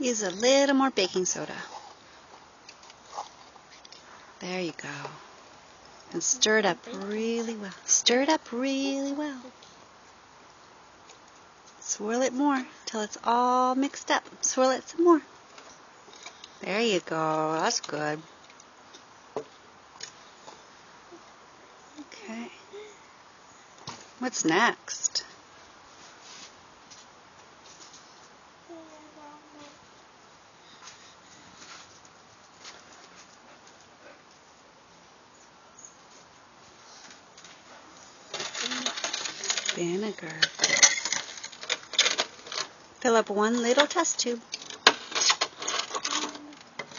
Use a little more baking soda. There you go. And stir it up really well. Stir it up really well. Swirl it more till it's all mixed up. Swirl it some more. There you go. That's good. Okay. What's next? Vinegar. Fill up one little test tube.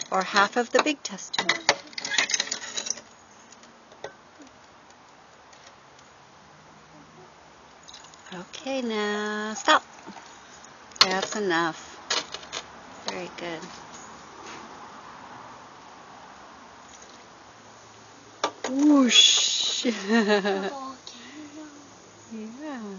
Or half of the big test tube. Okay, now stop. That's enough. Very good. Whoosh. Yeah.